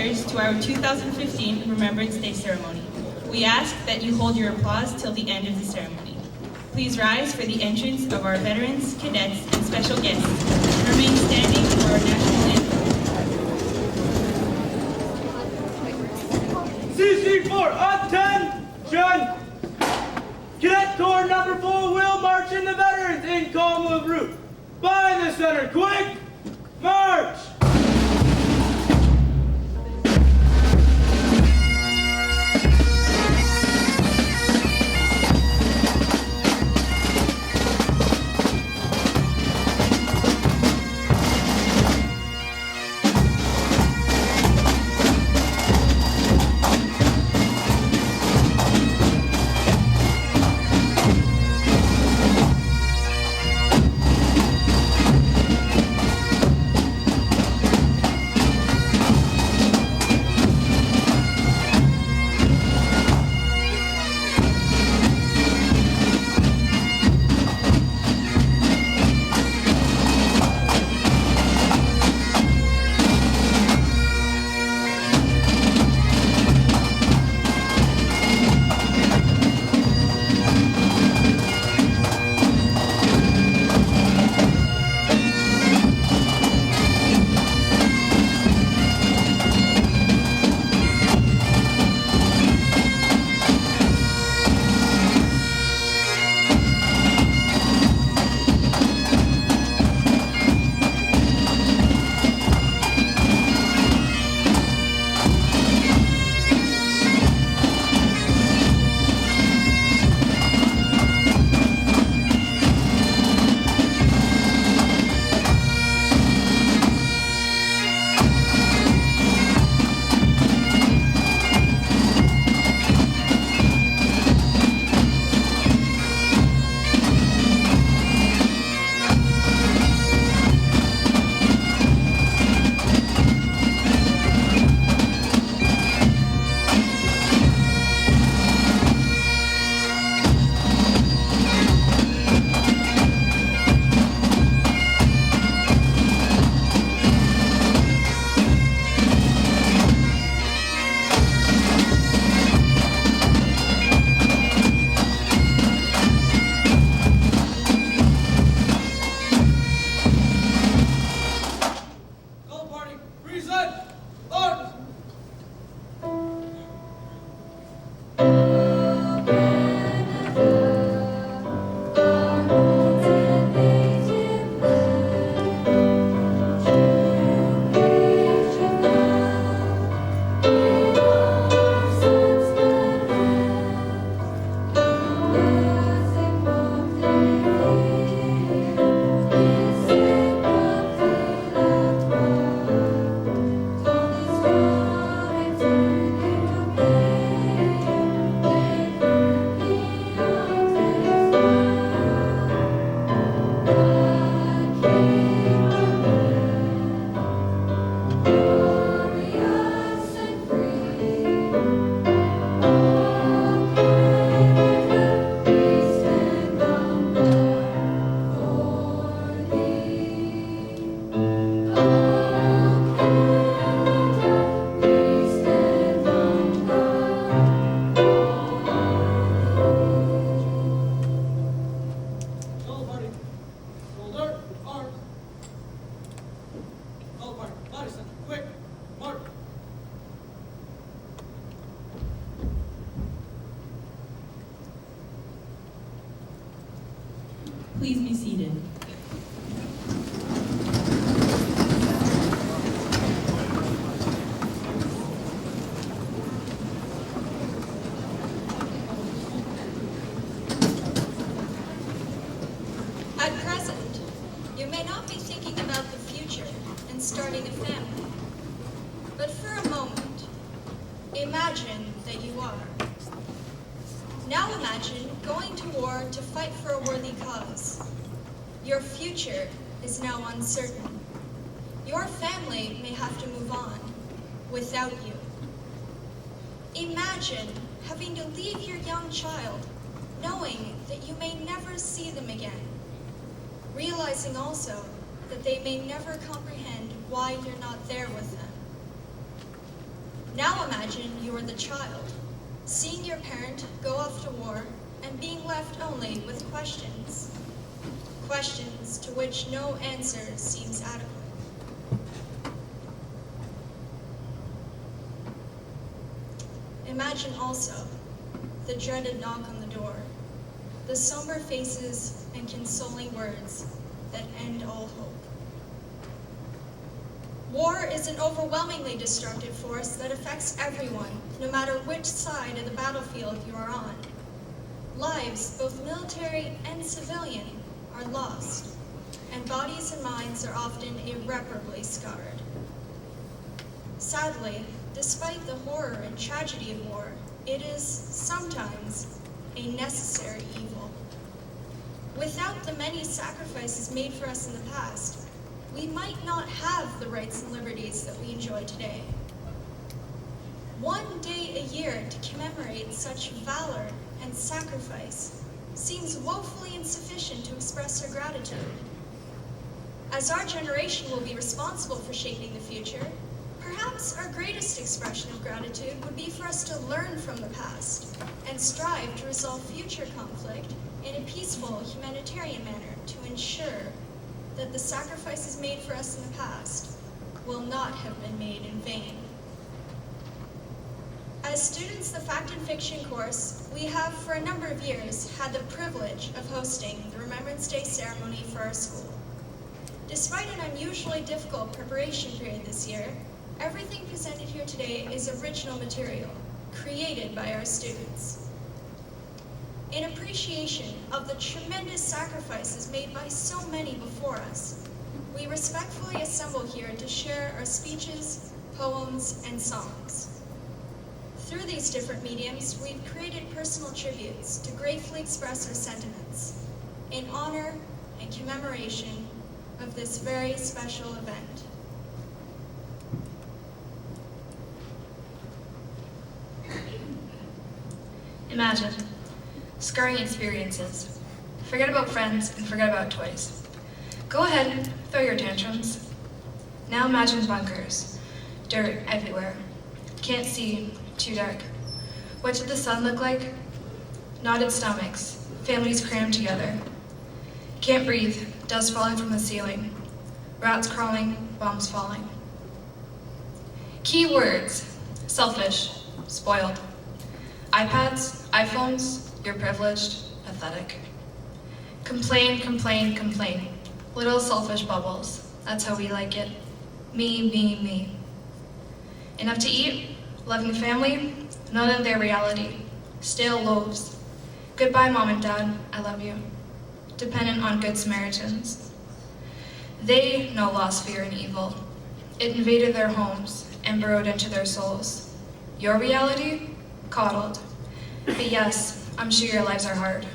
volunteers to our 2015 Remembrance Day Ceremony. We ask that you hold your applause till the end of the ceremony. Please rise for the entrance of our veterans, cadets, and special guests, and remain standing for our national anthem. CC4, attention! Cadet Corps number 4 will march in the veterans in column of route. By the center, quick, march! Please be seated. At present, you may not be thinking about the future and starting a family. But for a moment, imagine that you are. Now imagine going to war to fight for a worthy cause. Your future is now uncertain. Your family may have to move on without you. Imagine having to leave your young child, knowing that you may never see them again. Realizing also that they may never comprehend why you're not there with them. Now imagine you are the child, seeing your parent go off to war and being left only with questions. Questions to which no answer seems adequate. Imagine also the dreaded knock on the door, the somber faces and consoling words that end all hope. War is an overwhelmingly destructive force that affects everyone, no matter which side of the battlefield you are on. Lives, both military and civilian, are lost, and bodies and minds are often irreparably scarred. Sadly, despite the horror and tragedy of war, it is sometimes a necessary evil. Without the many sacrifices made for us in the past, we might not have the rights and liberties that we enjoy today. One day a year to commemorate such valor and sacrifice seems woefully insufficient to express our gratitude. As our generation will be responsible for shaping the future, perhaps our greatest expression of gratitude would be for us to learn from the past and strive to resolve future conflict in a peaceful, humanitarian manner to ensure that the sacrifices made for us in the past will not have been made in vain. As students of the Fact and Fiction course, we have for a number of years had the privilege of hosting the Remembrance Day Ceremony for our school. Despite an unusually difficult preparation period this year, everything presented here today is original material, created by our students. In appreciation of the tremendous sacrifices made by so many before us, we respectfully assemble here to share our speeches, poems, and songs. Through these different mediums, we've created personal tributes to gratefully express our sentiments in honor and commemoration of this very special event. Imagine scarring experiences. Forget about friends and forget about toys. Go ahead, throw your tantrums. Now imagine bunkers, dirt everywhere. Can't see, too dark. What did the sun look like? Knotted stomachs, families crammed together. Can't breathe, dust falling from the ceiling. Rats crawling, bombs falling. Key words: selfish, spoiled. iPads, iPhones, you're privileged, pathetic. Complain, complain, complain. Little selfish bubbles, that's how we like it. Me, me, me. Enough to eat, loving family, none of their reality. Stale loaves. Goodbye, Mom and Dad, I love you. Dependent on Good Samaritans. They know loss, fear, and evil. It invaded their homes and burrowed into their souls. Your reality? Coddled. But yes, I'm sure your lives are hard.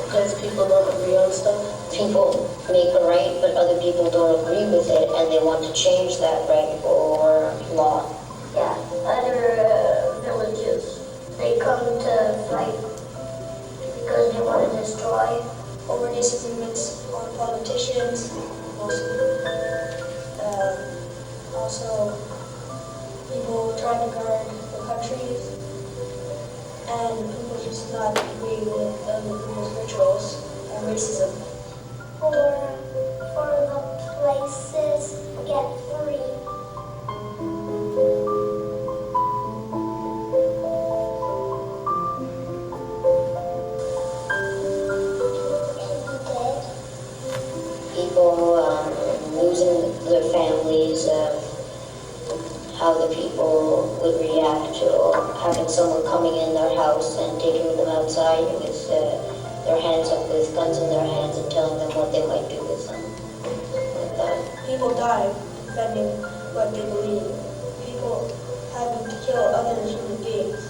Because people don't agree on stuff, people make a right, but other people don't agree with it, and they want to change that right or law. Yeah, other villages, they come to fight because they want to destroy over disagreements on politicians, mostly. Also, people trying to guard the country, and people just not agree with other people's rituals and racism. For the places get free. People losing their families, how the people would react to having someone coming in their house and taking them outside with their hands up with guns in their hands and telling them what they might do with them. Like that. People die defending what they believe. People having to kill other human beings.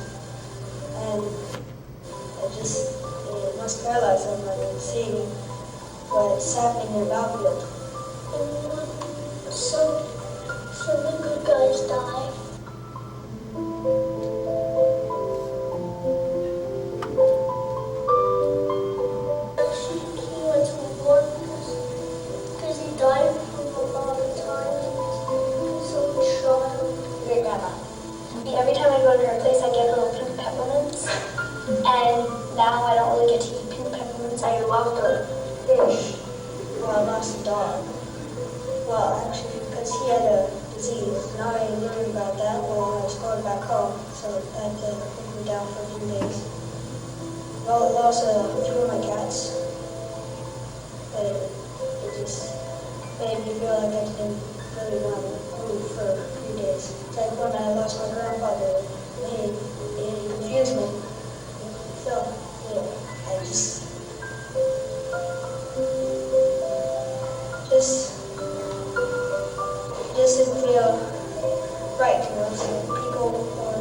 And it must paralyze them by seeing what's happening in their battlefield. So we could almost die. Actually, he went to war because he died from a lot of time. He's so child. Your grandma. Every time I go to her place, I get little pink peppermints. And now I don't really get to eat pink peppermints. I love the fish. Well, I lost a dog. Well, actually, because he had a disease. Now I learned about that when I was going back home. So I had to put him down for a few days. Well, I lost a few of my cats. But it just made me feel like I didn't really want to move for a few days. It's like when I lost my grandfather, it confused me. So, yeah, I just didn't feel right to us. People or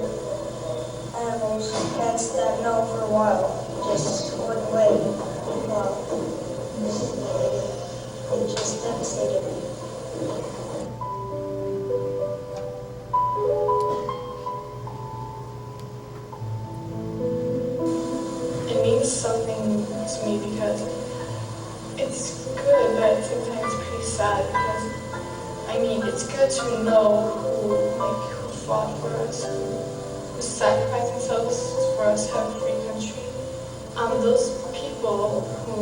animals, cats that I've known for a while, just went away. Wow. It just devastated me. It means something to me because it's good, but sometimes pretty sad because, I mean, it's good to know who fought for us, who sacrificed themselves for us to have a free country. Those people who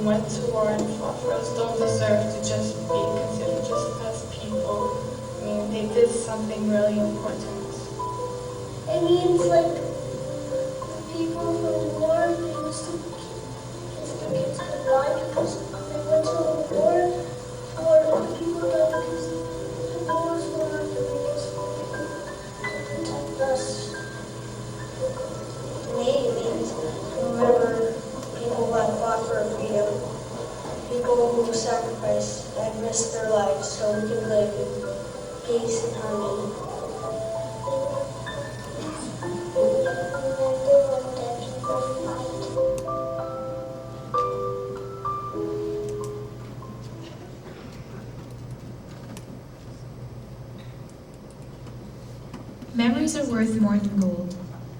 went to war and fought for us don't deserve to just be considered just as people. I mean, they did something really important. It means like the people from the war, they used to kiss their kids goodbye because they went to the war, or the people that because the wars were not the biggest to protect us. To me, it means remember people that fought for freedom, people who sacrificed and risked their lives so we can live in peace and harmony. Memories are worth more than gold.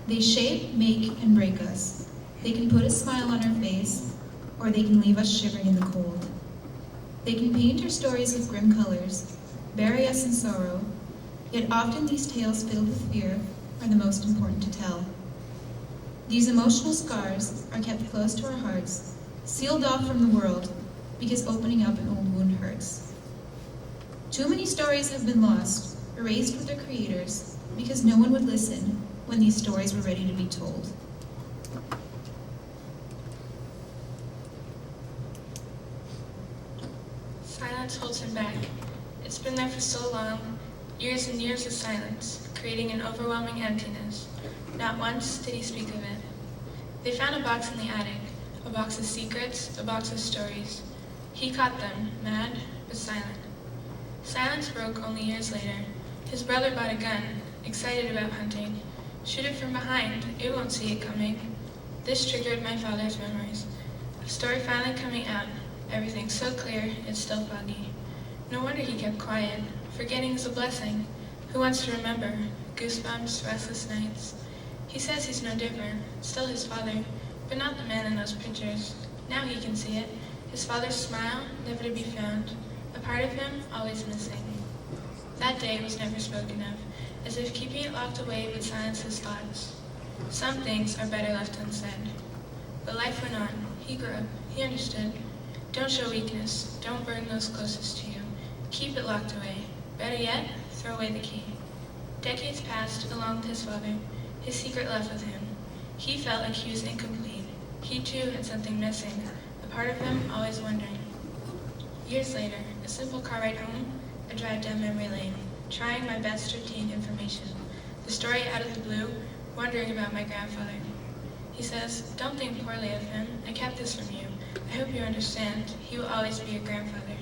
They shape, make, and break us. They can put a smile on our face, or they can leave us shivering in the cold. They can paint our stories with grim colors, bury us in sorrow, yet often these tales filled with fear are the most important to tell. These emotional scars are kept close to our hearts, sealed off from the world, because opening up an old wound hurts. Too many stories have been lost, erased with their creators, because no one would listen when these stories were ready to be told. Silence holds him back. It's been there for so long, years and years of silence, creating an overwhelming emptiness. Not once did he speak of it. They found a box in the attic, a box of secrets, a box of stories. He caught them, mad but silent. Silence broke only years later. His brother bought a gun, excited about hunting. Shoot it from behind, it won't see it coming. This triggered my father's memories. A story finally coming out, everything so clear, it's still foggy. No wonder he kept quiet. Forgetting is a blessing. Who wants to remember? Goosebumps, restless nights. He says he's no different, still his father, but not the man in those pictures. Now he can see it. His father's smile, never to be found. A part of him, always missing. That day was never spoken of, as if keeping it locked away would silence his thoughts. Some things are better left unsaid. But life went on. He grew up. He understood. Don't show weakness. Don't burden those closest to you. Keep it locked away. Better yet, throw away the key. Decades passed along with his father, his secret left with him. He felt like he was incomplete. He too had something missing, a part of him always wondering. Years later, a simple car ride home, a drive down memory lane, trying my best to obtain information. The story out of the blue, wondering about my grandfather. He says, don't think poorly of him. I kept this from you. I hope you understand. He will always be your grandfather.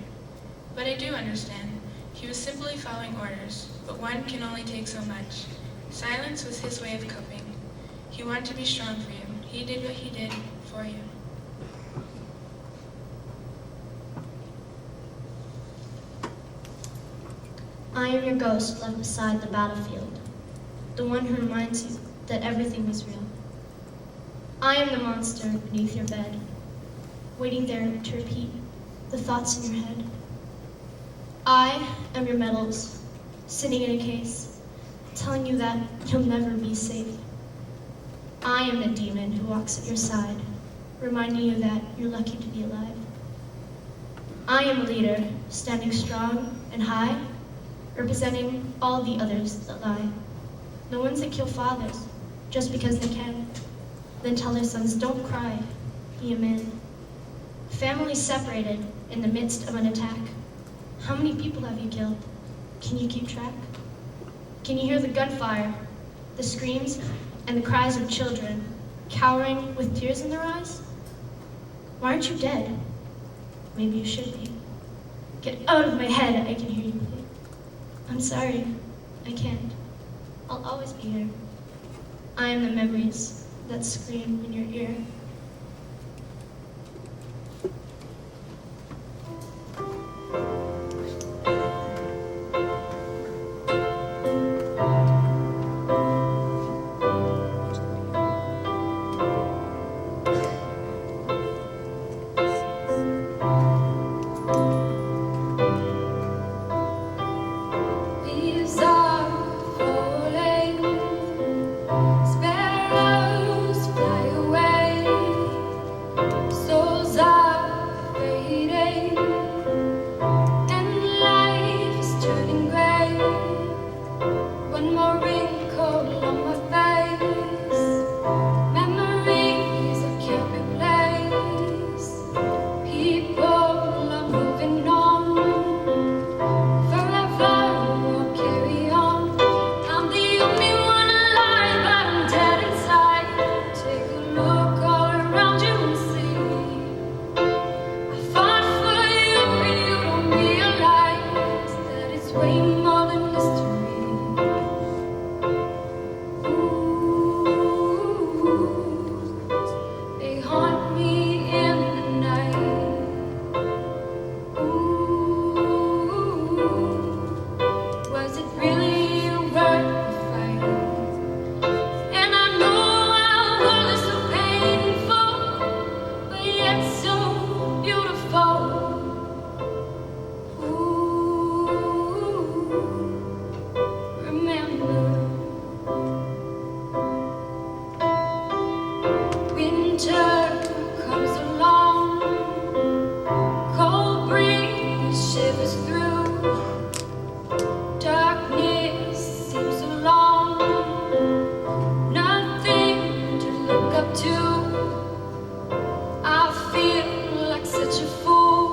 But I do understand. He was simply following orders, but one can only take so much. Silence was his way of coping. He wanted to be strong for you. He did what he did for you. I am your ghost left beside the battlefield, the one who reminds you that everything was real. I am the monster beneath your bed, waiting there to repeat the thoughts in your head. I am your medals, sitting in a case, telling you that you'll never be safe. I am the demon who walks at your side, reminding you that you're lucky to be alive. I am a leader, standing strong and high, representing all the others that lie. The ones that kill fathers just because they can, then tell their sons, don't cry, be a man. Families separated in the midst of an attack. How many people have you killed? Can you keep track? Can you hear the gunfire, the screams, and the cries of children, cowering with tears in their eyes? Why aren't you dead? Maybe you should be. Get out of my head, I can hear you plead. I'm sorry, I can't. I'll always be here. I am the memories that scream in your ear. Leaves are falling, sparrows fly away, souls are fading, and life is turning gray. One more wrinkle on my face, memories I can't replace. People are moving on. Way more than history. Ooh, they haunt me in the night. Ooh, was it really worth the fight? And I know our world is so painful, but yet so beautiful. Winter comes along, cold breeze shivers through, darkness seems so long, nothing to look up to. I feel like such a fool,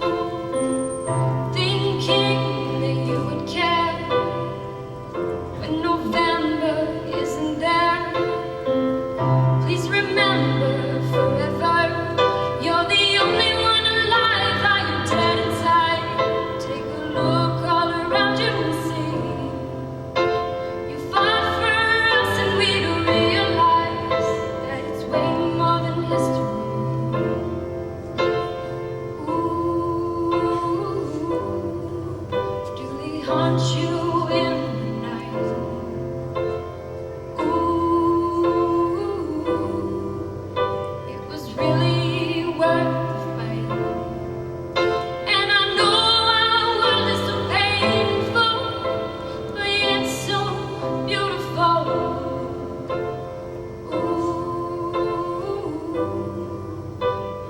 thinking that you would care, when November isn't there. Please remember forever, you're the only one alive. Are you dead inside? Take a look all around you and see. You fought for us and we don't realize that it's way more than history. Ooh, do they haunt you in the night? It was really worth the fight. And I know our world is so painful, but yet so beautiful. Ooh,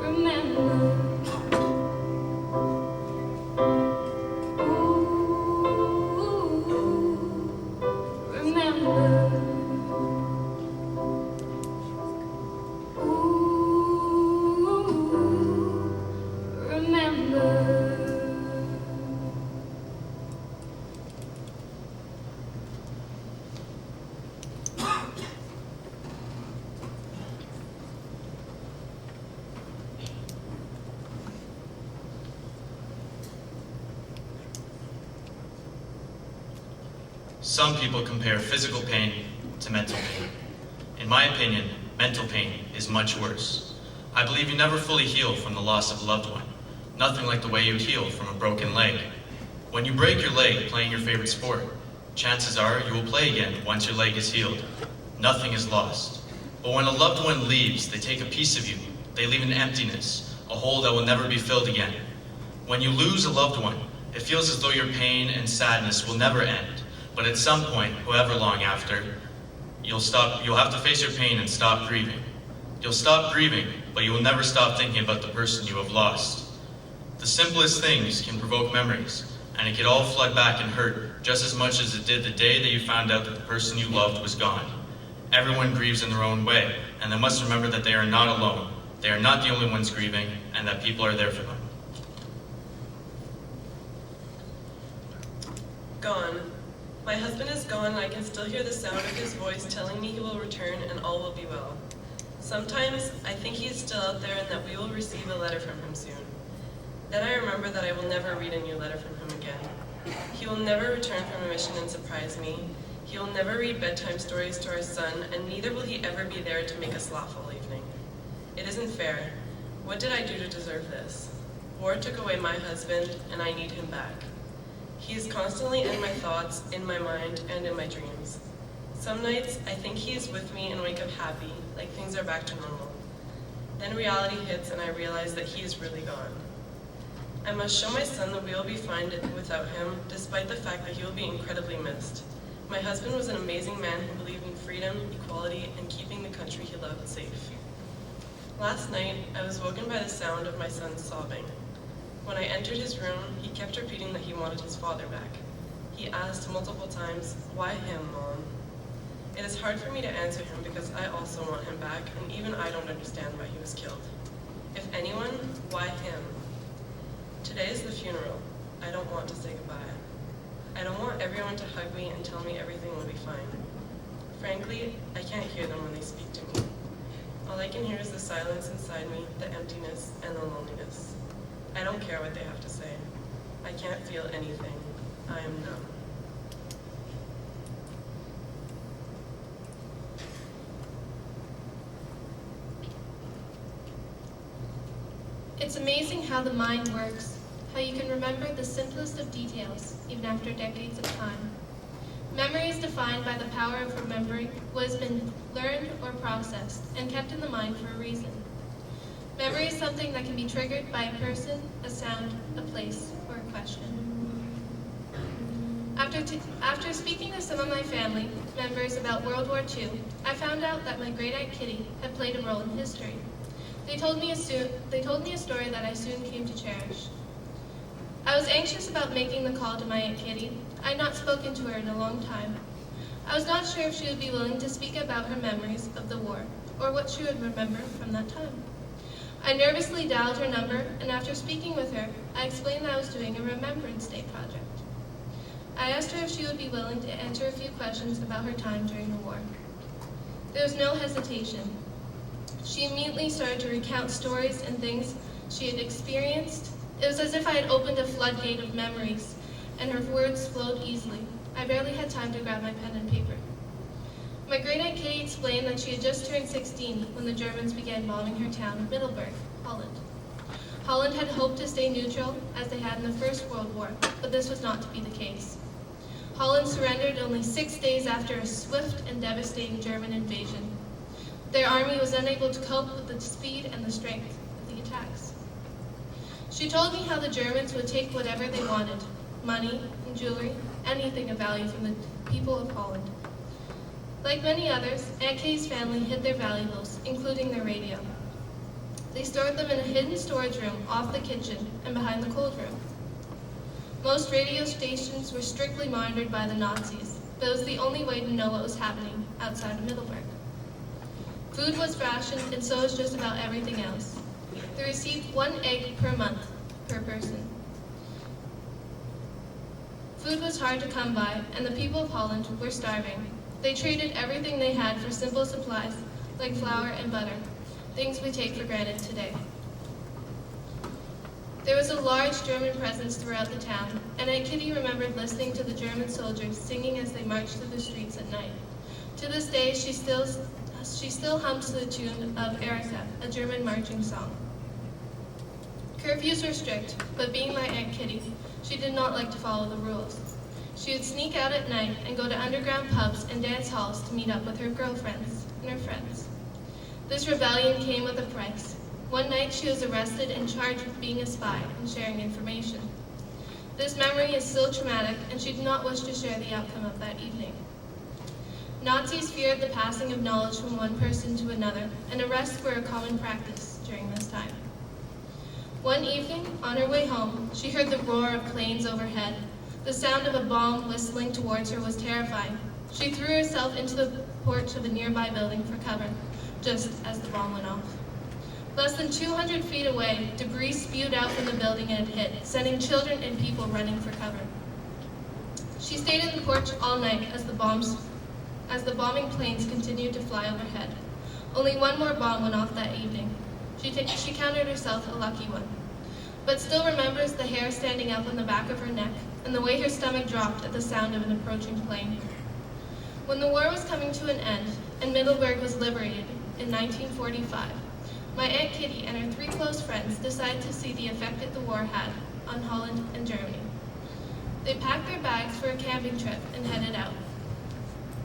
remember. Ooh, remember. Some people compare physical pain to mental pain. In my opinion, mental pain is much worse. I believe you never fully heal from the loss of a loved one, nothing like the way you heal from a broken leg When you break your leg playing your favorite sport, chances are you will play again once your leg is healed. Nothing is lost. But when a loved one leaves, they take a piece of you. They leave an emptiness, a hole that will never be filled again. When you lose a loved one, it feels as though your pain and sadness will never end. But at some point, however long after, you'll have to face your pain and stop grieving. You'll stop grieving, but you will never stop thinking about the person you have lost. The simplest things can provoke memories, and it can all flood back and hurt just as much as it did the day that you found out that the person you loved was gone. Everyone grieves in their own way, and they must remember that they are not alone. They are not the only ones grieving, and that people are there for them. Gone. My husband is gone, and I can still hear the sound of his voice telling me he will return and all will be well. Sometimes I think he is still out there and that we will receive a letter from him soon. Then I remember that I will never read a new letter from him again. He will never return from a mission and surprise me. He will never read bedtime stories to our son, and neither will he ever be there to make us laugh all evening. It isn't fair. What did I do to deserve this? War took away my husband, and I need him back. He is constantly in my thoughts, in my mind, and in my dreams. Some nights, I think he is with me and wake up happy, like things are back to normal. Then reality hits and I realize that he is really gone. I must show my son that we will be fine without him, despite the fact that he will be incredibly missed. My husband was an amazing man who believed in freedom, equality, and keeping the country he loved safe. Last night, I was woken by the sound of my son sobbing. When I entered his room, he kept repeating that he wanted his father back. He asked multiple times, "Why him, Mom?" It is hard for me to answer him because I also want him back, and even I don't understand why he was killed. If anyone, why him? Today is the funeral. I don't want to say goodbye. I don't want everyone to hug me and tell me everything will be fine. Frankly, I can't hear them when they speak to me. All I can hear is the silence inside me, the emptiness, and the loneliness. I don't care what they have to say. I can't feel anything. I am numb. It's amazing how the mind works, how you can remember the simplest of details, even after decades of time. Memory is defined by the power of remembering what has been learned or processed and kept in the mind for a reason. Memory is something that can be triggered by a person, a sound, a place, or a question. After speaking to some of my family members about World War II, I found out that my great-aunt Kitty had played a role in history. They told me a story that I soon came to cherish. I was anxious about making the call to my Aunt Kitty. I had not spoken to her in a long time. I was not sure if she would be willing to speak about her memories of the war, or what she would remember from that time. I nervously dialed her number, and after speaking with her, I explained that I was doing a Remembrance Day project. I asked her if she would be willing to answer a few questions about her time during the war. There was no hesitation. She immediately started to recount stories and things she had experienced. It was as if I had opened a floodgate of memories, and her words flowed easily. I barely had time to grab my pen and paper. My great-aunt Kitty explained that she had just turned 16 when the Germans began bombing her town of Middelburg, Holland. Holland had hoped to stay neutral, as they had in the First World War, but this was not to be the case. Holland surrendered only 6 days after a swift and devastating German invasion. Their army was unable to cope with the speed and the strength of the attacks. She told me how the Germans would take whatever they wanted, money and jewelry, anything of value from the people of Holland. Like many others, Aunt Kitty's family hid their valuables, including their radio. They stored them in a hidden storage room off the kitchen and behind the cold room. Most radio stations were strictly monitored by the Nazis, but it was the only way to know what was happening outside of Middelburg. Food was rationed, and so was just about everything else. They received 1 egg per month per person. Food was hard to come by, and the people of Holland were starving. They traded everything they had for simple supplies, like flour and butter, things we take for granted today. There was a large German presence throughout the town, and Aunt Kitty remembered listening to the German soldiers singing as they marched through the streets at night. To this day, she still hums to the tune of Erika, a German marching song. Curfews were strict, but being my Aunt Kitty, She did not like to follow the rules. She would sneak out at night and go to underground pubs and dance halls to meet up with her girlfriends and her friends. This rebellion came with a price. One night she was arrested and charged with being a spy and sharing information. This memory is still traumatic, and she did not wish to share the outcome of that evening. Nazis feared the passing of knowledge from one person to another, and arrests were a common practice during this time. One evening, on her way home, she heard the roar of planes overhead. The sound of a bomb whistling towards her was terrifying. She threw herself into the porch of a nearby building for cover, just as the bomb went off. Less than 200 feet away, debris spewed out from the building it had hit, sending children and people running for cover. She stayed in the porch all night as the bombing planes continued to fly overhead. Only one more bomb went off that evening. She counted herself a lucky one, but still remembers the hair standing up on the back of her neck and the way her stomach dropped at the sound of an approaching plane. When the war was coming to an end and Middleburg was liberated in 1945, my Aunt Kitty and her 3 close friends decided to see the effect that the war had on Holland and Germany. They packed their bags for a camping trip and headed out.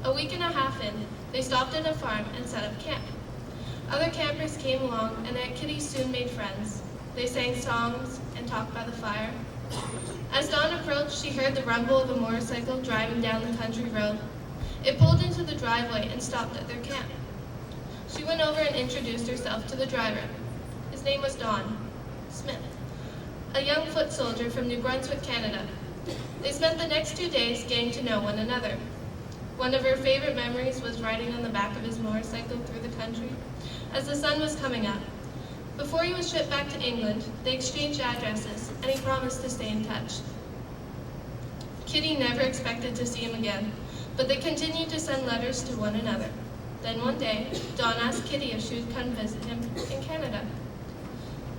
A week and a half in, they stopped at a farm and set up camp. Other campers came along, and Aunt Kitty soon made friends. They sang songs and talked by the fire. As dawn approached, she heard the rumble of a motorcycle driving down the country road. It pulled into the driveway and stopped at their camp. She went over and introduced herself to the driver. His name was Don Smith, a young foot soldier from New Brunswick, Canada. They spent the next 2 days getting to know one another. One of her favorite memories was riding on the back of his motorcycle through the country as the sun was coming up. Before he was shipped back to England, they exchanged addresses, and he promised to stay in touch. Kitty never expected to see him again, but they continued to send letters to one another. Then one day, Dawn asked Kitty if she would come visit him in Canada.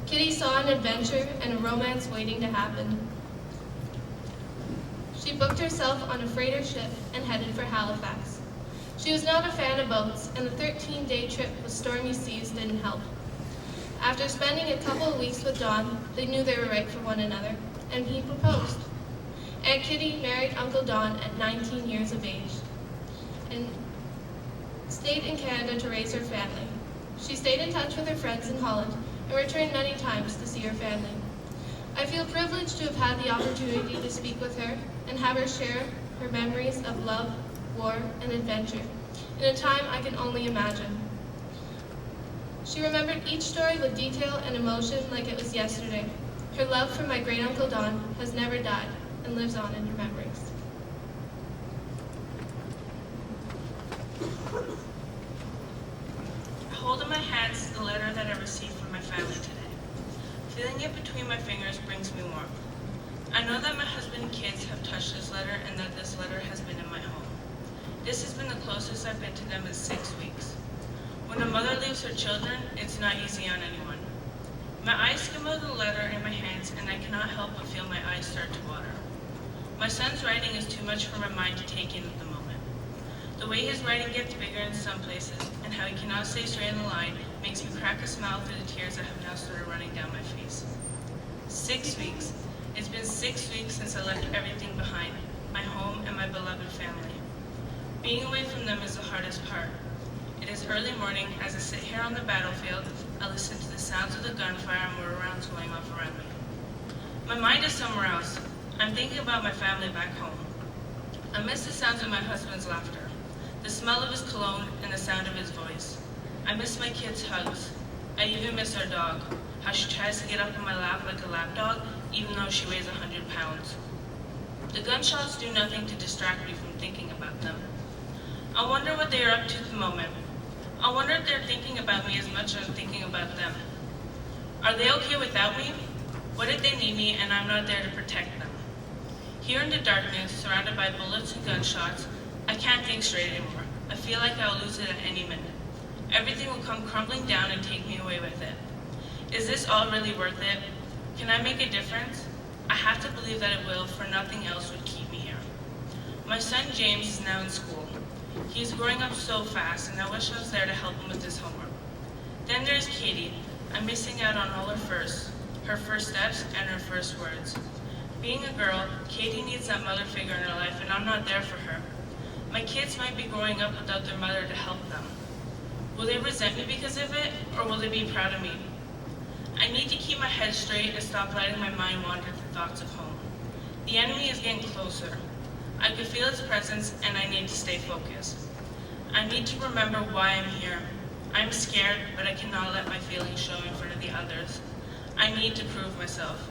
Kitty saw an adventure and a romance waiting to happen. She booked herself on a freighter ship and headed for Halifax. She was not a fan of boats, and the 13-day trip with stormy seas didn't help. After spending a couple of weeks with Dawn, they knew they were right for one another, and he proposed. Aunt Kitty married Uncle Don at 19 years of age and stayed in Canada to raise her family. She stayed in touch with her friends in Holland and returned many times to see her family. I feel privileged to have had the opportunity to speak with her and have her share her memories of love, war, and adventure in a time I can only imagine. She remembered each story with detail and emotion like it was yesterday. Her love for my great-uncle Don has never died and lives on in her memories. I hold in my hands the letter that I received from my family today. Feeling it between my fingers brings me warmth. I know that my husband and kids have touched this letter and that this letter has been in my home. This has been the closest I've been to them in 6 weeks. When a mother leaves her children, it's not easy on anyone. My eyes skim over the letter in my hands, and I cannot help but feel my eyes start to water. My son's writing is too much for my mind to take in at the moment. The way his writing gets bigger in some places, and how he cannot stay straight in the line, makes me crack a smile through the tears that have now started running down my face. 6 weeks. It's been 6 weeks since I left everything behind, my home and my beloved family. Being away from them is the hardest part. It is early morning. As I sit here on the battlefield, I listen to the sounds of the gunfire and war rounds going off around me. My mind is somewhere else. I'm thinking about my family back home. I miss the sounds of my husband's laughter, the smell of his cologne, and the sound of his voice. I miss my kids' hugs. I even miss our dog, how she tries to get up in my lap like a lap dog, even though she weighs 100 pounds. The gunshots do nothing to distract me from thinking about them. I wonder what they are up to at the moment. I wonder if they're thinking about me as much as I'm thinking about them. Are they okay without me? What if they need me and I'm not there to protect them? Here in the darkness, surrounded by bullets and gunshots, I can't think straight anymore. I feel like I'll lose it at any minute. Everything will come crumbling down and take me away with it. Is this all really worth it? Can I make a difference? I have to believe that it will, for nothing else would keep me here. My son James is now in school. He is growing up so fast, and I wish I was there to help him with his homework. Then there's Katie. I'm missing out on all her first steps and her first words. Being a girl, Katie needs that mother figure in her life, and I'm not there for her. My kids might be growing up without their mother to help them. Will they resent me because of it, or will they be proud of me? I need to keep my head straight and stop letting my mind wander to thoughts of home. The enemy is getting closer. I can feel its presence, and I need to stay focused. I need to remember why I'm here. I'm scared, but I cannot let my feelings show in front of the others. I need to prove myself.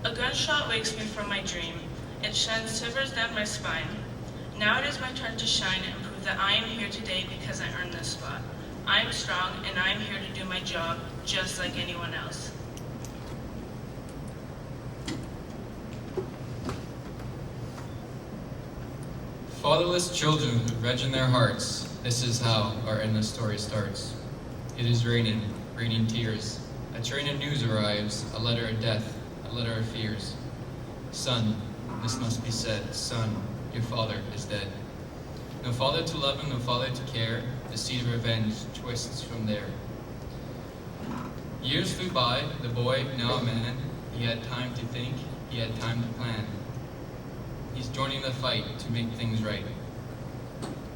A gunshot wakes me from my dream. It sends shivers down my spine. Now it is my turn to shine and prove that I am here today because I earned this spot. I am strong, and I am here to do my job just like anyone else. Fatherless children who reg in their hearts, this is how our endless story starts. It is raining, raining tears. A train of news arrives, a letter of death, a letter of fears. Son, this must be said, son, your father is dead. No father to love him, no father to care, the seed of revenge twists from there. Years flew by, the boy, now a man, he had time to think, he had time to plan. He's joining the fight to make things right.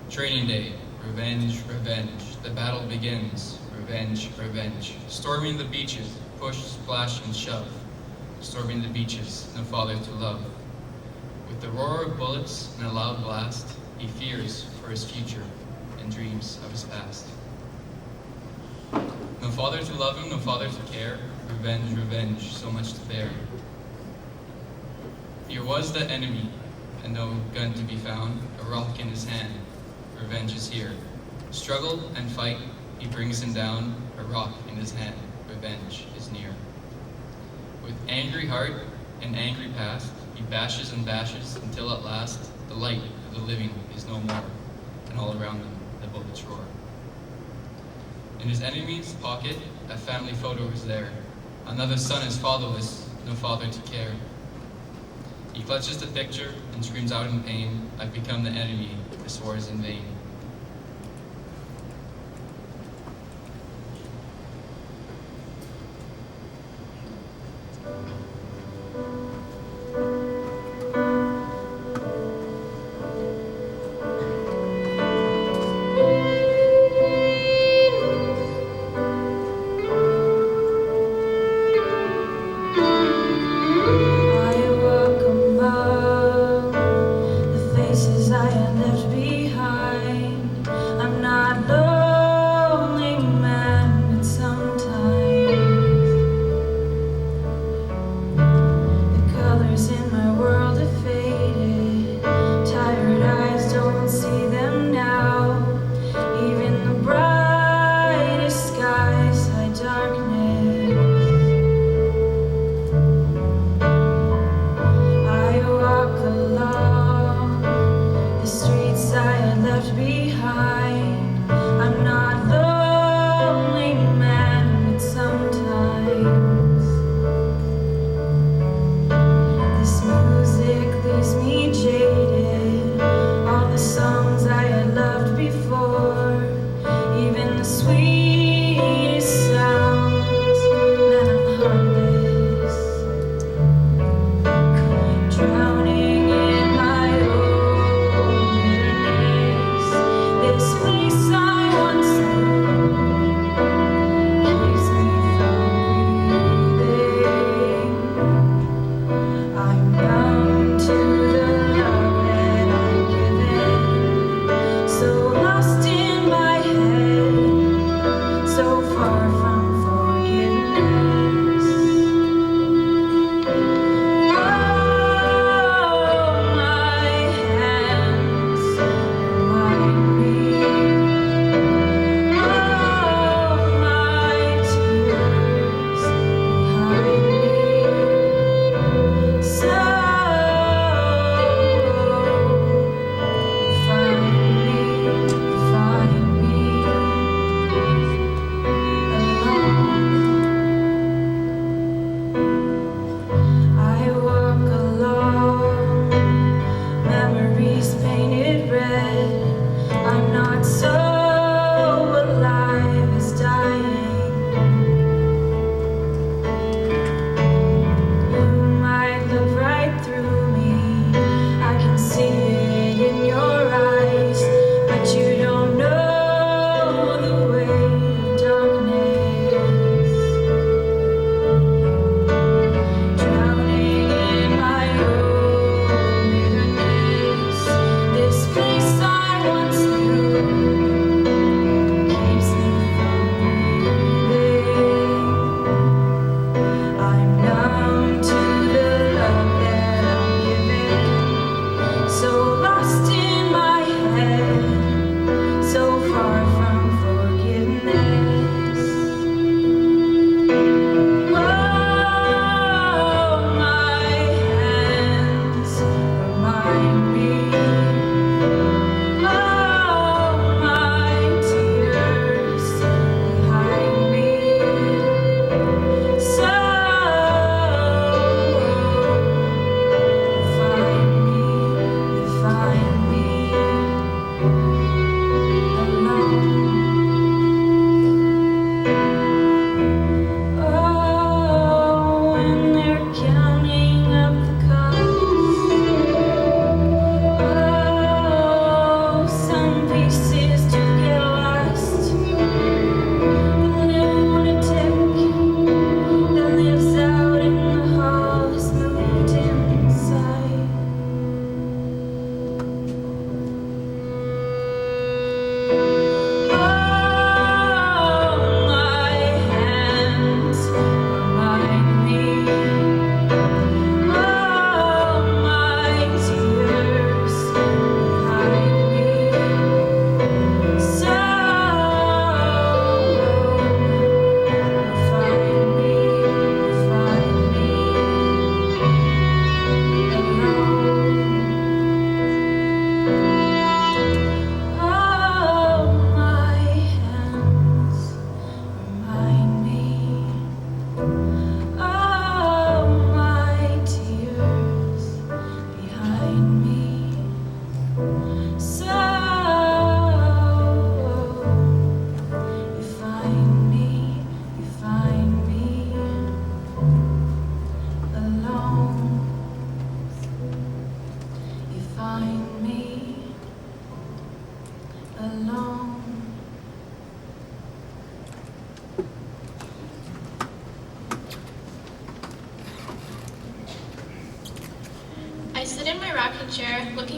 Training day, revenge, revenge. The battle begins, revenge, revenge. Storming the beaches, push, splash, and shove. Storming the beaches, no father to love. With the roar of bullets and a loud blast, he fears for his future and dreams of his past. No father to love him, no father to care. Revenge, revenge, so much to bear. Here was the enemy, and no gun to be found, a rock in his hand. Revenge is here. Struggle and fight, he brings him down, a rock in his hand. Revenge is near. With angry heart and angry past, he bashes and bashes until at last the light of the living is no more, and all around them the bullets roar. In his enemy's pocket, a family photo is there. Another son is fatherless, no father to care. He clutches the picture and screams out in pain, I've become the enemy, this war is in vain.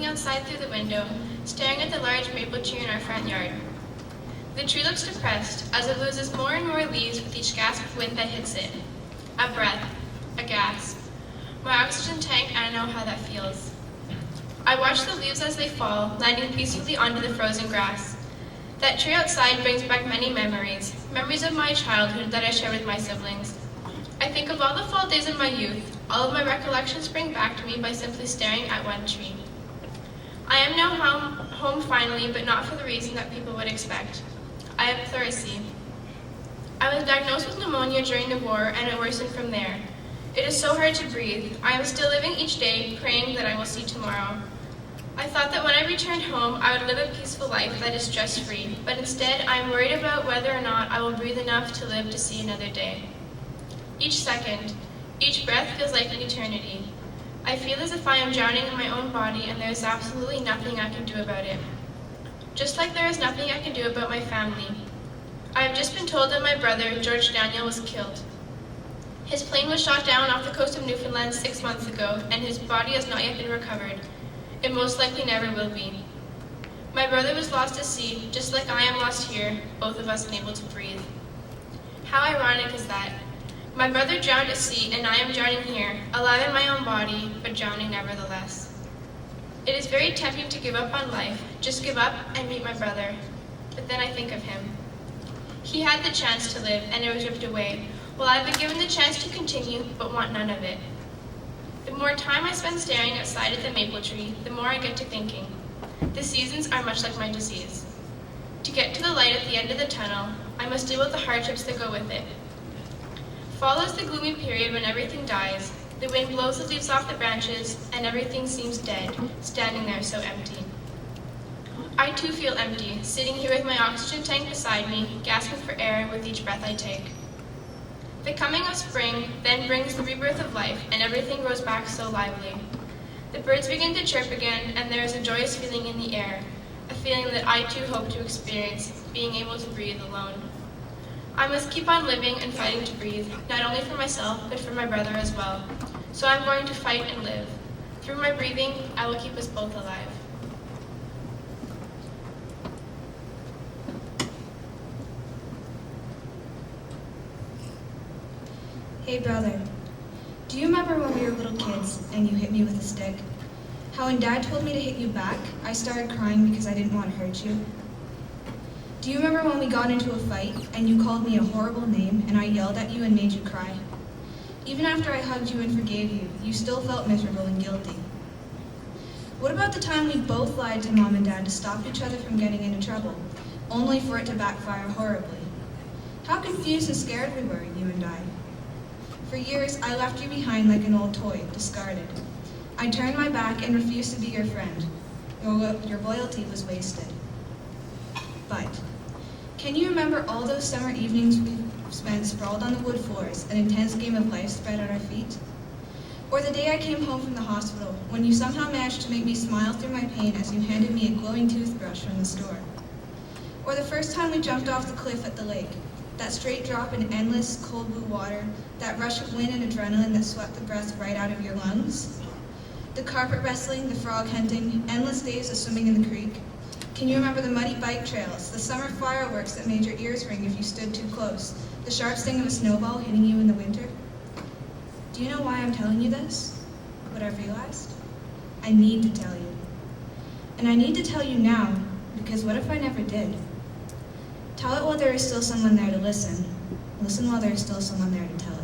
looking outside through the window, staring at the large maple tree in our front yard. The tree looks depressed as it loses more and more leaves with each gasp of wind that hits it. A breath, a gasp. My oxygen tank, I don't know how that feels. I watch the leaves as they fall, landing peacefully onto the frozen grass. That tree outside brings back many memories, memories of my childhood that I share with my siblings. I think of all the fall days in my youth. All of my recollections spring back to me by simply staring at one tree. I am now home finally, but not for the reason that people would expect. I have pleurisy. I was diagnosed with pneumonia during the war, and it worsened from there. It is so hard to breathe. I am still living each day, praying that I will see tomorrow. I thought that when I returned home, I would live a peaceful life that is stress-free, but instead I am worried about whether or not I will breathe enough to live to see another day. Each second, each breath feels like an eternity. I feel as if I am drowning in my own body and there is absolutely nothing I can do about it. Just like there is nothing I can do about my family. I have just been told that my brother, George Daniel, was killed. His plane was shot down off the coast of Newfoundland 6 months ago, and his body has not yet been recovered. It most likely never will be. My brother was lost at sea, just like I am lost here, both of us unable to breathe. How ironic is that? My brother drowned at sea, and I am drowning here, alive in my own body, but drowning nevertheless. It is very tempting to give up on life, just give up and meet my brother. But then I think of him. He had the chance to live, and it was ripped away, while I've been given the chance to continue, but want none of it. The more time I spend staring outside at the maple tree, the more I get to thinking. The seasons are much like my disease. To get to the light at the end of the tunnel, I must deal with the hardships that go with it. Fall is the gloomy period when everything dies. The wind blows the leaves off the branches, and everything seems dead, standing there so empty. I too feel empty, sitting here with my oxygen tank beside me, gasping for air with each breath I take. The coming of spring then brings the rebirth of life, and everything grows back so lively. The birds begin to chirp again, and there is a joyous feeling in the air, a feeling that I too hope to experience, being able to breathe alone. I must keep on living and fighting to breathe, not only for myself, but for my brother as well. So I'm going to fight and live. Through my breathing, I will keep us both alive. Hey brother, do you remember when we were little kids and you hit me with a stick? How when Dad told me to hit you back, I started crying because I didn't want to hurt you? Do you remember when we got into a fight and you called me a horrible name and I yelled at you and made you cry? Even after I hugged you and forgave you, you still felt miserable and guilty. What about the time we both lied to Mom and Dad to stop each other from getting into trouble, only for it to backfire horribly? How confused and scared we were, you and I. For years, I left you behind like an old toy, discarded. I turned my back and refused to be your friend. Your loyalty was wasted. But can you remember all those summer evenings we spent sprawled on the wood floors, an intense game of life spread at our feet? Or the day I came home from the hospital, when you somehow managed to make me smile through my pain as you handed me a glowing toothbrush from the store? Or the first time we jumped off the cliff at the lake, that straight drop in endless, cold blue water, that rush of wind and adrenaline that swept the breath right out of your lungs? The carpet wrestling, the frog hunting, endless days of swimming in the creek. Can you remember the muddy bike trails, the summer fireworks that made your ears ring if you stood too close, the sharp sting of a snowball hitting you in the winter? Do you know why I'm telling you this? What I've realized? I need to tell you. And I need to tell you now, because what if I never did? Tell it while there is still someone there to listen. Listen while there is still someone there to tell it.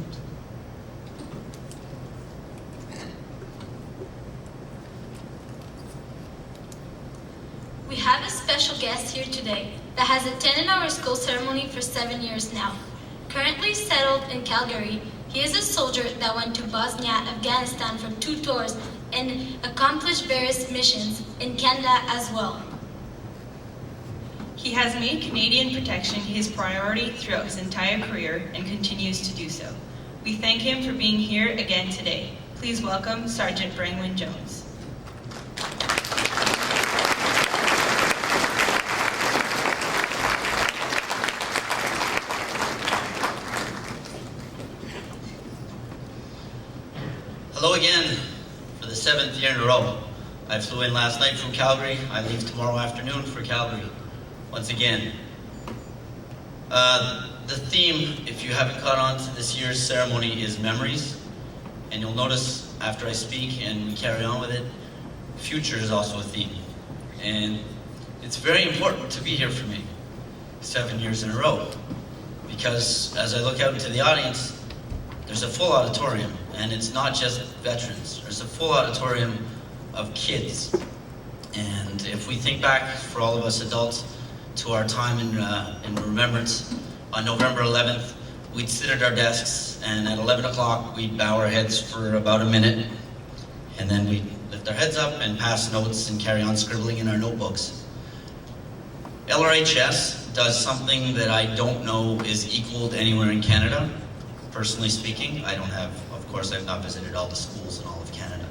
We have a special guest here today that has attended our school ceremony for 7 years now. Currently settled in Calgary, he is a soldier that went to Bosnia, Afghanistan for 2 tours and accomplished various missions in Canada as well. He has made Canadian protection his priority throughout his entire career and continues to do so. We thank him for being here again today. Please welcome Sergeant Brangwyn Jones. Hello again for the 7th year in a row. I flew in last night from Calgary. I leave tomorrow afternoon for Calgary. Once again, the theme, if you haven't caught on to this year's ceremony, is memories. And you'll notice after I speak and we carry on with it, future is also a theme. And it's very important to be here for me 7 years in a row. Because as I look out into the audience, there's a full auditorium. And it's not just veterans. There's a full auditorium of kids. And if we think back, for all of us adults, to our time in Remembrance, on November 11th, we'd sit at our desks, and at 11 o'clock, we'd bow our heads for about a minute, and then we'd lift our heads up and pass notes and carry on scribbling in our notebooks. LRHS does something that I don't know is equaled anywhere in Canada. Personally speaking, of course, I've not visited all the schools in all of Canada.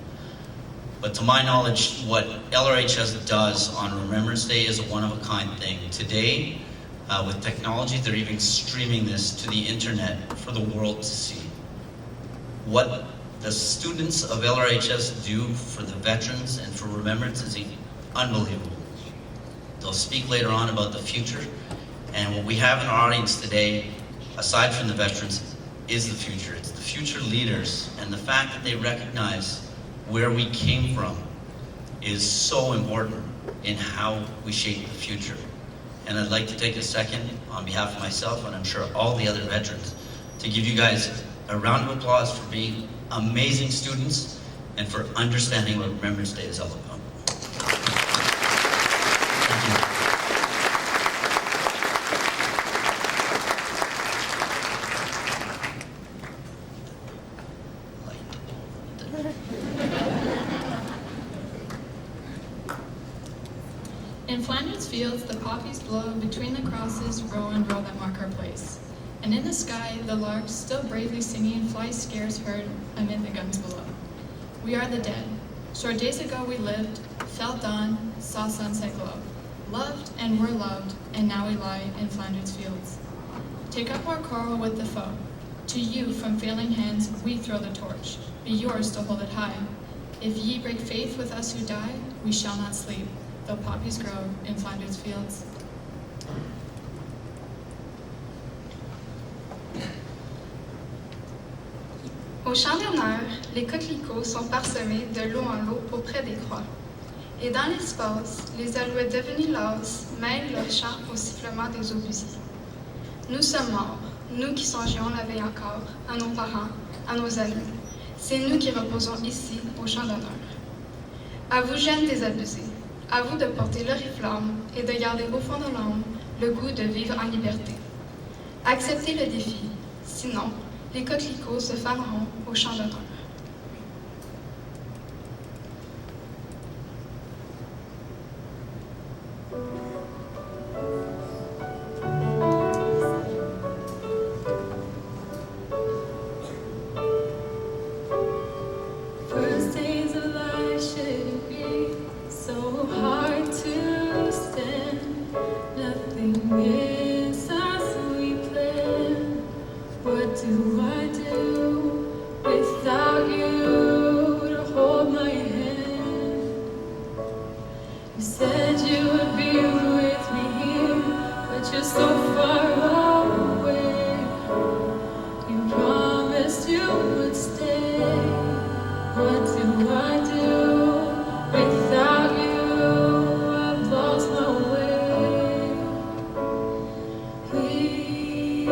But to my knowledge, what LRHS does on Remembrance Day is a one-of-a-kind thing. Today, with technology, they're even streaming this to the internet for the world to see. What the students of LRHS do for the veterans and for Remembrance is unbelievable. They'll speak later on about the future, and what we have in our audience today, aside from the veterans, is the future. It's the future leaders, and the fact that they recognize where we came from is so important in how we shape the future. And I'd like to take a second on behalf of myself, and I'm sure all the other veterans, to give you guys a round of applause for being amazing students and for understanding what Remembrance Day is all about. In Flanders fields, the poppies blow between the crosses, row and row that mark our place. And in the sky, the larks, still bravely singing, fly scarce heard amid the guns below. We are the dead. Short days ago we lived, felt dawn, saw sunset glow. Loved and were loved, and now we lie in Flanders fields. Take up our quarrel with the foe. To you, from failing hands, we throw the torch. Be yours to hold it high. If ye break faith with us who die, we shall not sleep, though poppies grow in Flanders fields. Au champ d'honneur, les coquelicots sont parsemés de lot en lot auprès des croix. Et dans l'espace, les alouettes devenues lasses mêlent leur chant au sifflement des obusiers. Nous sommes morts, nous qui songions la veille encore, à nos parents, à nos amis. C'est nous qui reposons ici, au champ d'honneur. À vous jeunes désabusés, à vous de porter l'oriflamme et de garder au fond de l'âme le goût de vivre en liberté. Acceptez le défi, sinon, les coquelicots se faneront au champ d'honneur. First days of life should be so hard to stand. Nothing is as we plan. What do I do without you to hold my hand? You said you would be with me here, but you're so far away. You promised you would stay. What do I do without you? I've lost my way. Please,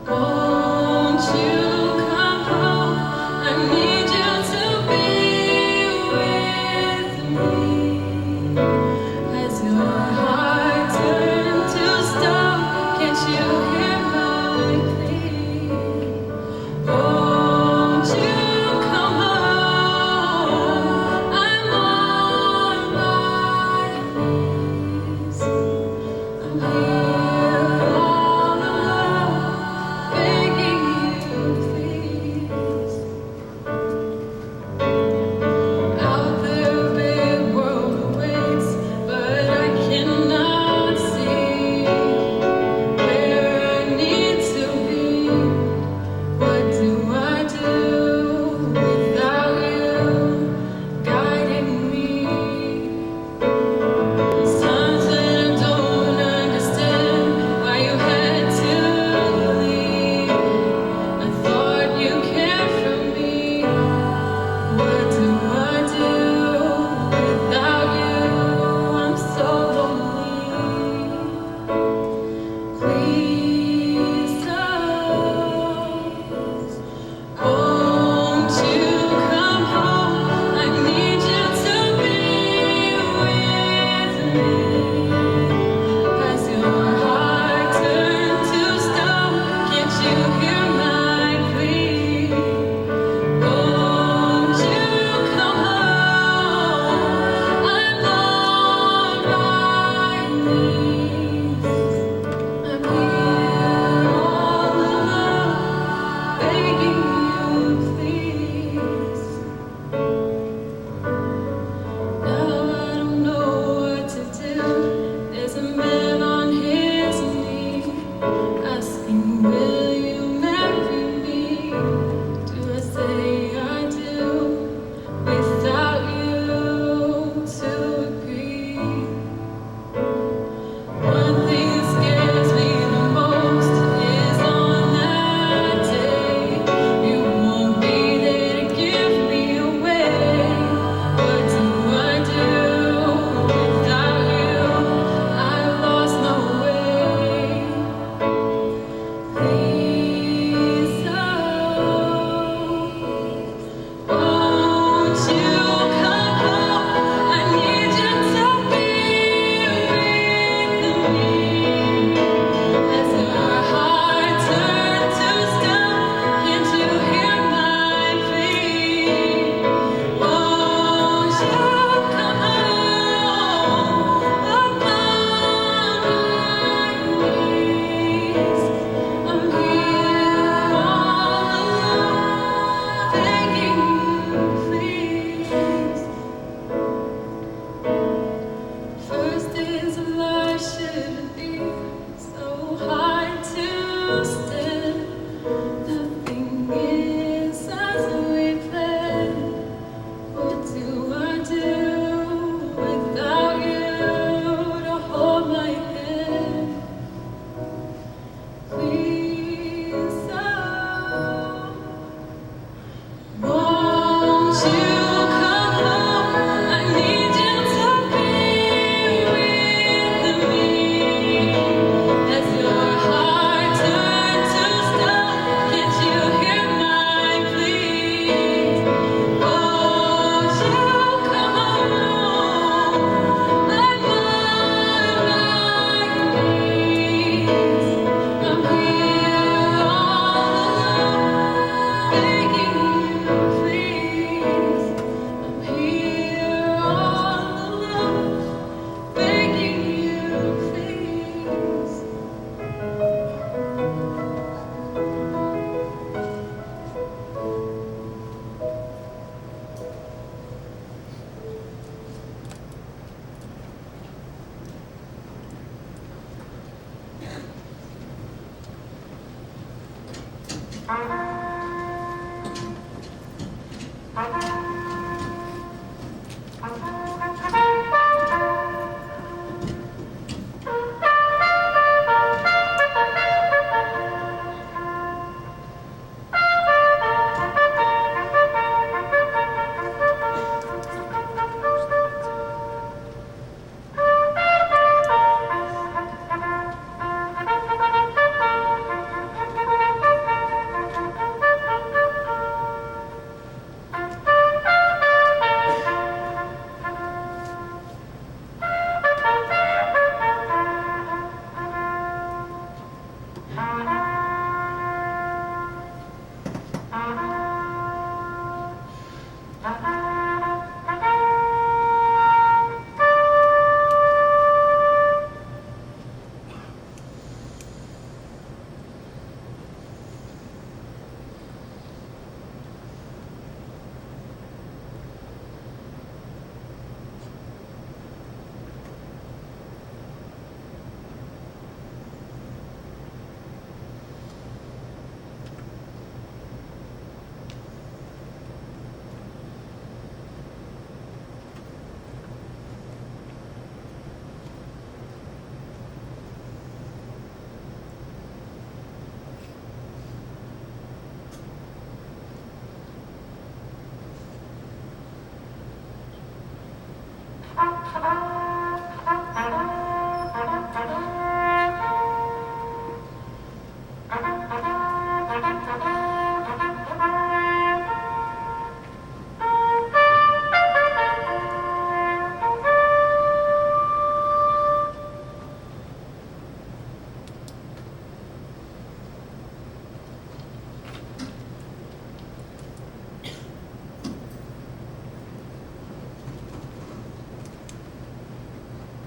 won't you come home? I need you to be with me as your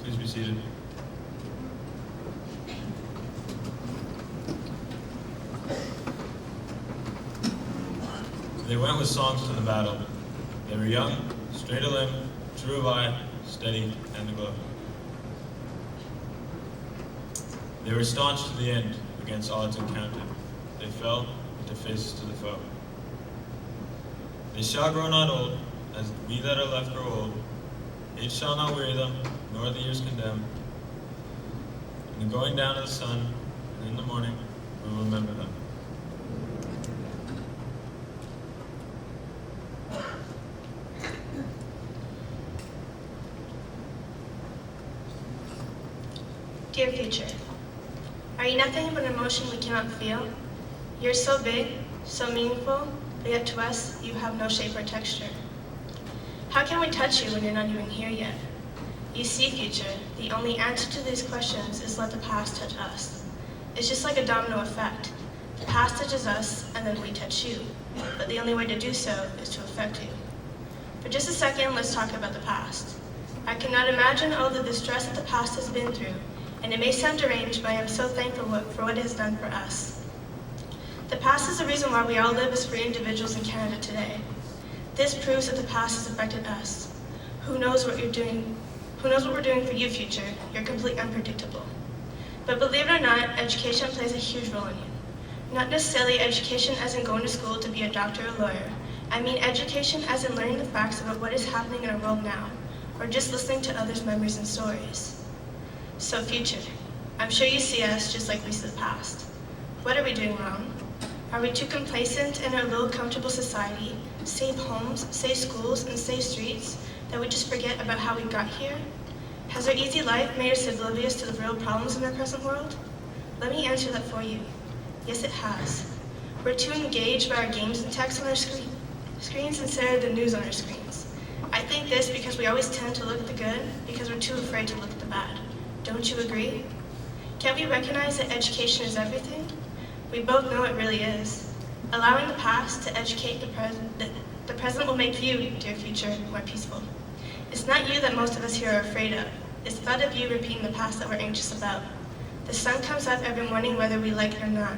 Please be seated. They went with songs to the battle. They were young, straight of limb, true of eye, steady, and aglow. They were staunch to the end against odds encountered. They fell with their faces to the foe. They shall grow not old, as we that are left grow old. Age shall not weary them, nor the years condemn. In the going down of the sun, and in the morning, we will remember them. Dear future, are you nothing but an emotion we cannot feel? You're so big, so meaningful, but yet to us, you have no shape or texture. How can we touch you when you're not even here yet? You see, future, the only answer to these questions is let the past touch us. It's just like a domino effect. The past touches us, and then we touch you. But the only way to do so is to affect you. For just a second, let's talk about the past. I cannot imagine all the distress that the past has been through, and it may sound deranged, but I am so thankful for what it has done for us. The past is the reason why we all live as free individuals in Canada today. This proves that the past has affected us. Who knows what we're doing for you, future? You're completely unpredictable. But believe it or not, education plays a huge role in you. Not necessarily education as in going to school to be a doctor or lawyer. I mean education as in learning the facts about what is happening in our world now, or just listening to others' memories and stories. So future, I'm sure you see us just like we see the past. What are we doing wrong? Are we too complacent in our little comfortable society, safe homes, safe schools, and safe streets, that we just forget about how we got here? Has our easy life made us oblivious to the real problems in our present world? Let me answer that for you. Yes, it has. We're too engaged by our games and texts on our screens instead of the news on our screens. I think this because we always tend to look at the good because we're too afraid to look at the bad. Don't you agree? Can't we recognize that education is everything? We both know it really is. Allowing the past to educate the present will make you, dear future, more peaceful. It's not you that most of us here are afraid of. It's the thought of you repeating the past that we're anxious about. The sun comes up every morning whether we like it or not.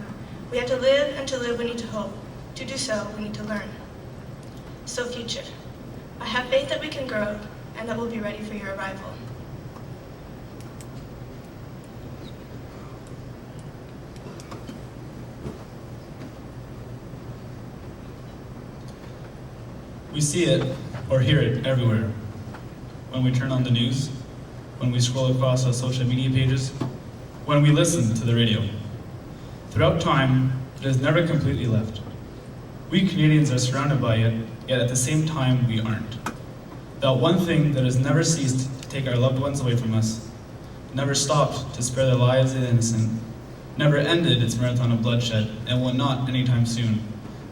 We have to live, and to live we need to hope. To do so, we need to learn. So future, I have faith that we can grow, and that we'll be ready for your arrival. We see it or hear it everywhere. When we turn on the news, when we scroll across our social media pages, when we listen to the radio. Throughout time, it has never completely left. We Canadians are surrounded by it, yet at the same time we aren't. That one thing that has never ceased to take our loved ones away from us, never stopped to spare the lives of the innocent, never ended its marathon of bloodshed, and will not anytime soon,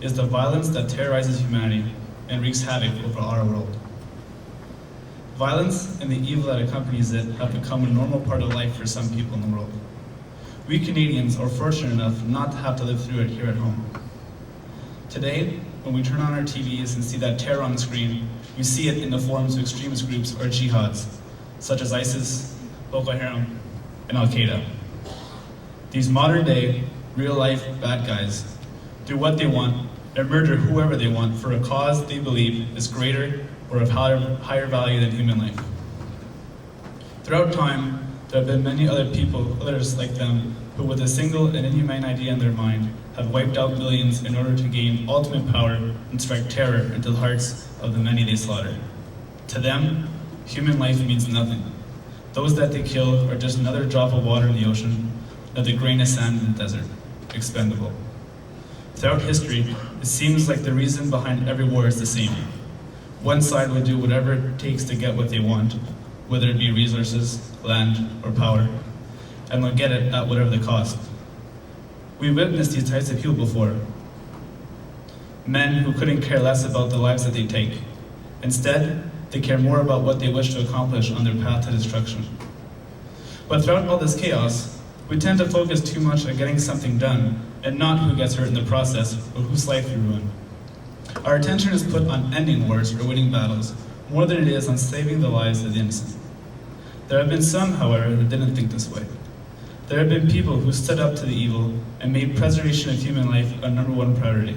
is the violence that terrorizes humanity and wreaks havoc over our world. Violence and the evil that accompanies it have become a normal part of life for some people in the world. We Canadians are fortunate enough not to have to live through it here at home. Today, when we turn on our TVs and see that terror on the screen, we see it in the forms of extremist groups or jihads, such as ISIS, Boko Haram, and Al-Qaeda. These modern-day, real-life bad guys do what they want and murder whoever they want for a cause they believe is greater or of higher value than human life. Throughout time, there have been many others like them, who with a single and inhumane idea in their mind have wiped out millions in order to gain ultimate power and strike terror into the hearts of the many they slaughter. To them, human life means nothing. Those that they kill are just another drop of water in the ocean, another grain of sand in the desert, expendable. Throughout history, it seems like the reason behind every war is the same. One side will do whatever it takes to get what they want, whether it be resources, land, or power, and they'll get it at whatever the cost. We've witnessed these types of people before. Men who couldn't care less about the lives that they take. Instead, they care more about what they wish to accomplish on their path to destruction. But throughout all this chaos, we tend to focus too much on getting something done and not who gets hurt in the process or whose life we ruin. Our attention is put on ending wars or winning battles more than it is on saving the lives of the innocent. There have been some, however, that didn't think this way. There have been people who stood up to the evil and made preservation of human life a number one priority.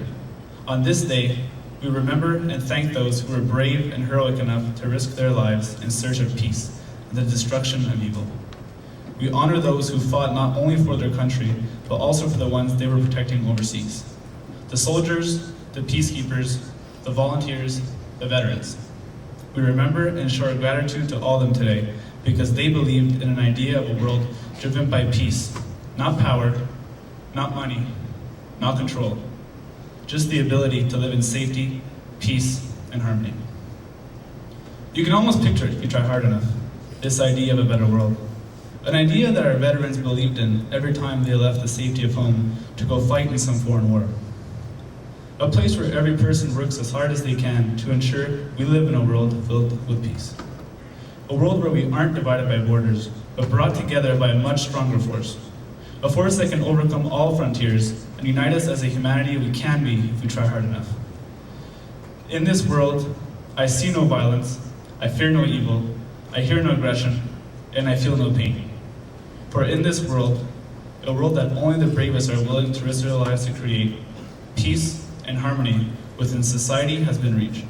On this day, we remember and thank those who were brave and heroic enough to risk their lives in search of peace and the destruction of evil. We honor those who fought not only for their country, but also for the ones they were protecting overseas. The soldiers, the peacekeepers, the volunteers, the veterans. We remember and show our gratitude to all of them today because they believed in an idea of a world driven by peace, not power, not money, not control, just the ability to live in safety, peace, and harmony. You can almost picture it if you try hard enough, this idea of a better world. An idea that our veterans believed in every time they left the safety of home to go fight in some foreign war. A place where every person works as hard as they can to ensure we live in a world filled with peace. A world where we aren't divided by borders, but brought together by a much stronger force. A force that can overcome all frontiers and unite us as a humanity we can be if we try hard enough. In this world, I see no violence, I fear no evil, I hear no aggression, and I feel no pain. For in this world, a world that only the bravest are willing to risk their lives to create, peace and harmony within society has been reached.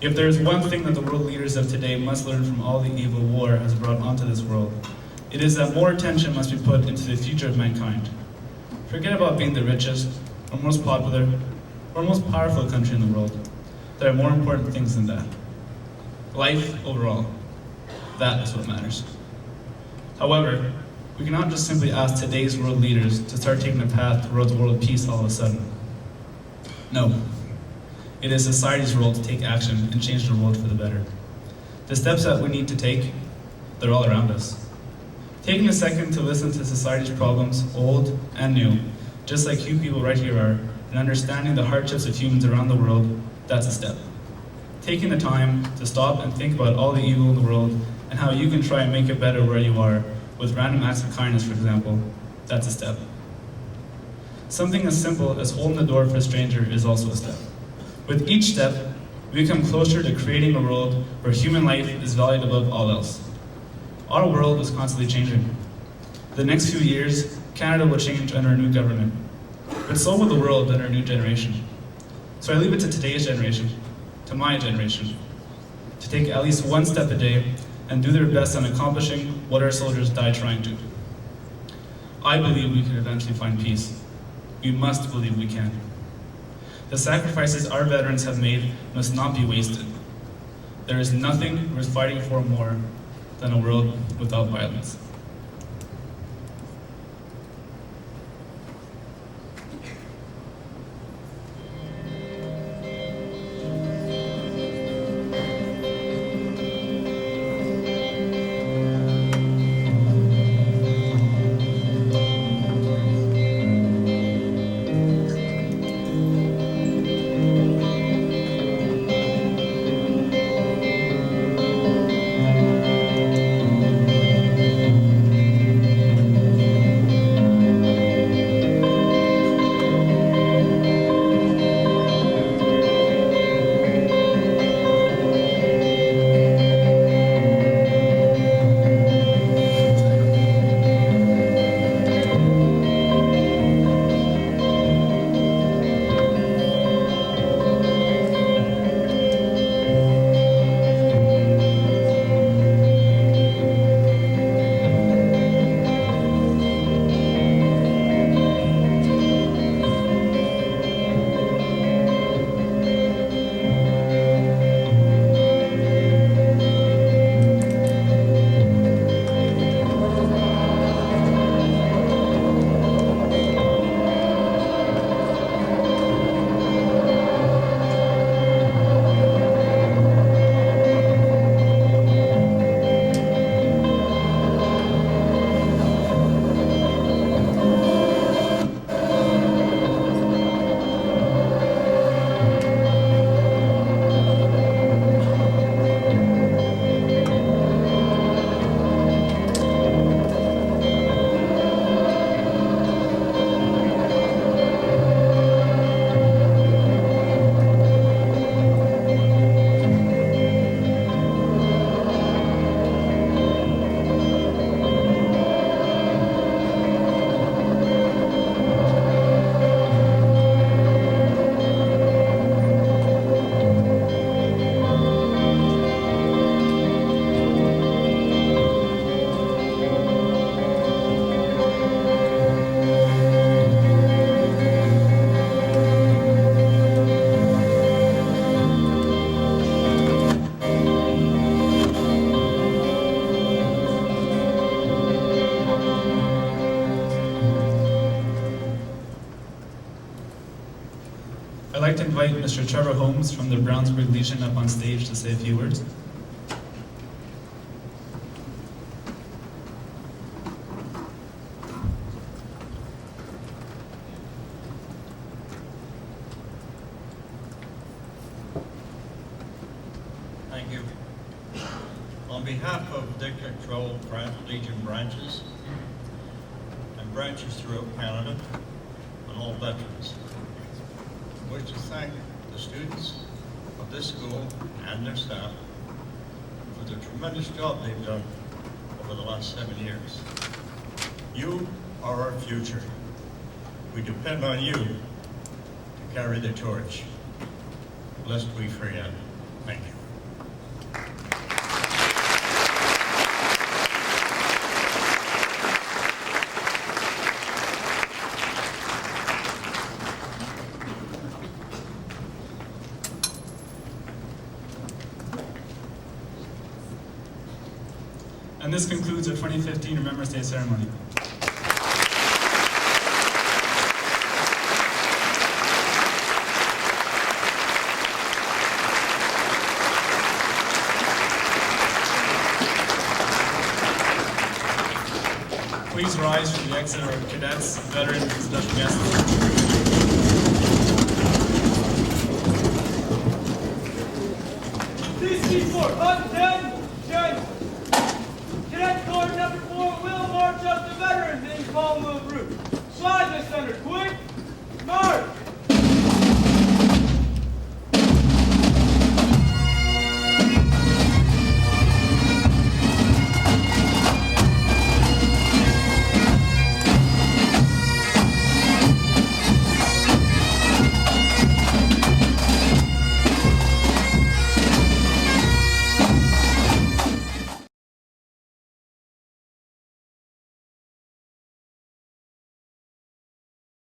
If there is one thing that the world leaders of today must learn from all the evil war has brought onto this world, it is that more attention must be put into the future of mankind. Forget about being the richest, or most popular, or most powerful country in the world. There are more important things than that. Life overall. That is what matters. However, we cannot just simply ask today's world leaders to start taking a path towards world peace all of a sudden. No. It is society's role to take action and change the world for the better. The steps that we need to take, they're all around us. Taking a second to listen to society's problems, old and new, just like you people right here are, and understanding the hardships of humans around the world, that's a step. Taking the time to stop and think about all the evil in the world and how you can try and make it better where you are, with random acts of kindness, for example, that's a step. Something as simple as holding the door for a stranger is also a step. With each step, we come closer to creating a world where human life is valued above all else. Our world is constantly changing. The next few years, Canada will change under a new government, but so will the world under a new generation. So I leave it to today's generation, to my generation, to take at least one step a day and do their best on accomplishing what our soldiers died trying to. I believe we can eventually find peace. We must believe we can. The sacrifices our veterans have made must not be wasted. There is nothing worth fighting for more than a world without violence. like to invite Mr. Trevor Holmes from the Brownsburg Legion up on stage to say a few words. Thank you. On behalf of District 12 Legion branches and branches throughout Canada and all veterans, I wish to thank the students of this school and their staff for the tremendous job they've done over the last 7 years. You are our future. We depend on you to carry the torch. Blessed be free. Thank you. And this concludes our 2015 Remembrance Day Ceremony. Please rise for the exit of our cadets, veterans, and special guests. Please keep forward. Attention! Cadet Corps number 4 will march up the veterans in column of route. Slide the center. Quick! March!